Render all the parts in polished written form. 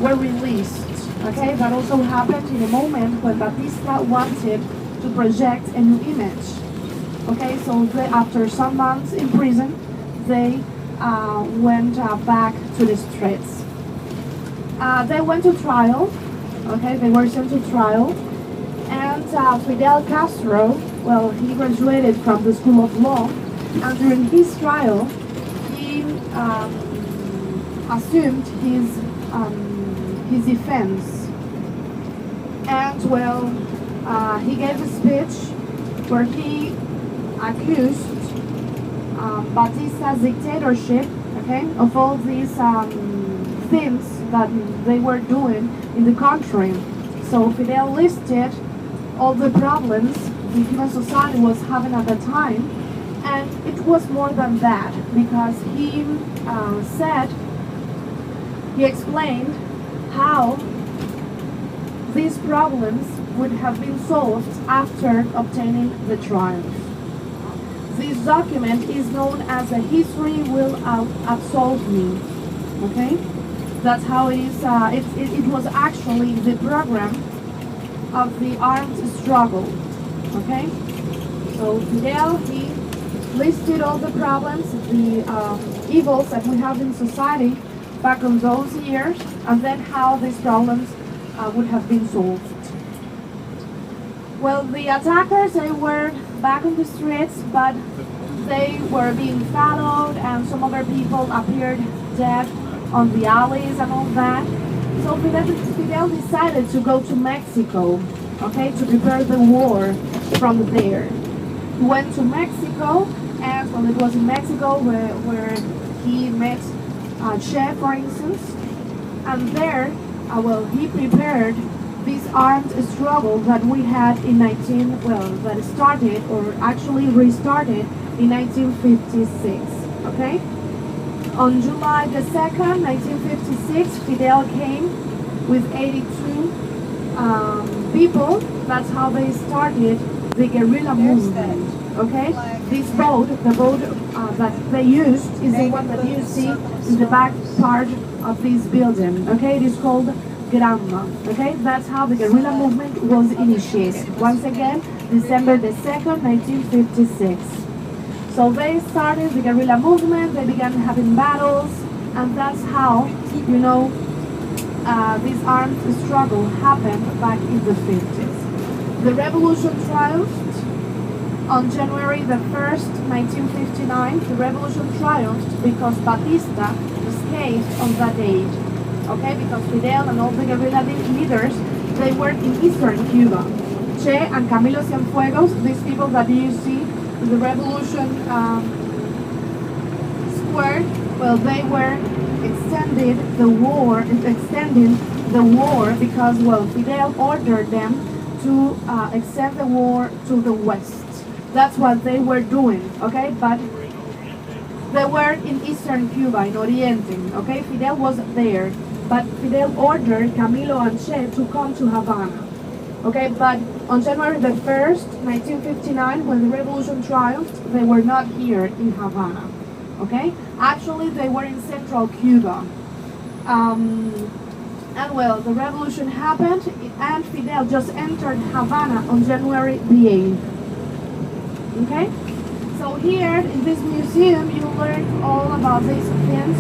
were released. Okay, that also happened in a moment when Batista wanted to project a new image. Okay, so after some months in prison, they went back to the streets. They went to trial. Okay, they were sent to trial, and Fidel Castro, well, he graduated from the School of Law, and during his trial, he assumed his defense, and well, he gave a speech where he accused Batista's dictatorship, okay, of all these things that they were doing in the country. So Fidel listed all the problems the Cuban society was having at the time, and it was more than that, because he explained how these problems would have been solved after obtaining the triumph. This document is known as "A History Will Absolve Me." Okay, that's how it is. It was actually the program of the armed struggle. Okay, so Fidel, he listed all the problems, the evils that we have in society back in those years, and then how these problems would have been solved. Well, the attackers, they were back on the streets, but they were being followed, and some other people appeared dead on the alleys and all that. So Fidel decided to go to Mexico, okay, to prepare the war from there. He went to Mexico, and well, it was in Mexico where he met Che, for instance, and there, well, he prepared this armed struggle that we had in that started, or actually restarted, in 1956, okay? On July the 2nd, 1956, Fidel came with 82 people. That's how they started the guerrilla movement, okay? This boat, the boat that they used, is the one that you see in the back part of this building, okay? It is called Granma, okay? That's how the guerrilla movement was initiated. Once again, December the 2nd, 1956. So they started the guerrilla movement, they began having battles, and that's how, you know, this armed struggle happened back in the 50s. The revolution triumphed on January the 1st, 1959. The revolution triumphed because Batista escaped on that date. Okay, because Fidel and all the guerrilla leaders, they were in eastern Cuba. Che and Camilo Cienfuegos, these people that you see in the revolution square, well, they were extending the war because, well, Fidel ordered them to extend the war to the west. That's what they were doing, okay? But they were in eastern Cuba, in Oriente, okay? Fidel was there, but Fidel ordered Camilo and Che to come to Havana, okay? But on January the 1st, 1959, when the revolution triumphed, they were not here in Havana, okay? Actually, they were in central Cuba. And well, the revolution happened, and Fidel just entered Havana on January the 8th. Okay? So here in this museum, you learn all about these things,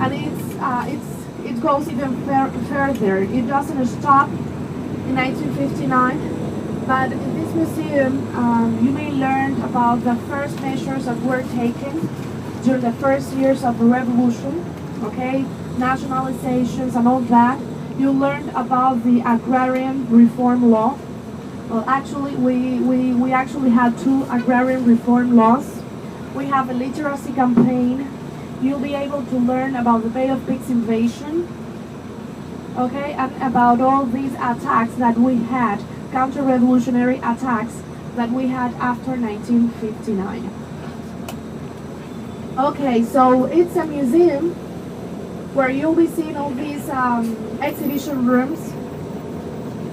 and it goes even further. It doesn't stop in 1959, but in this museum, you may learn about the first measures that were taken during the first years of the revolution, okay? Nationalizations and all that. You learned about the agrarian reform law. Well, actually, we actually had 2 agrarian reform laws. We have a literacy campaign. You'll be able to learn about the Bay of Pigs invasion, okay, and about all these attacks that we had, counter-revolutionary attacks that we had after 1959. Okay, so it's a museum where you'll be seeing all these exhibition rooms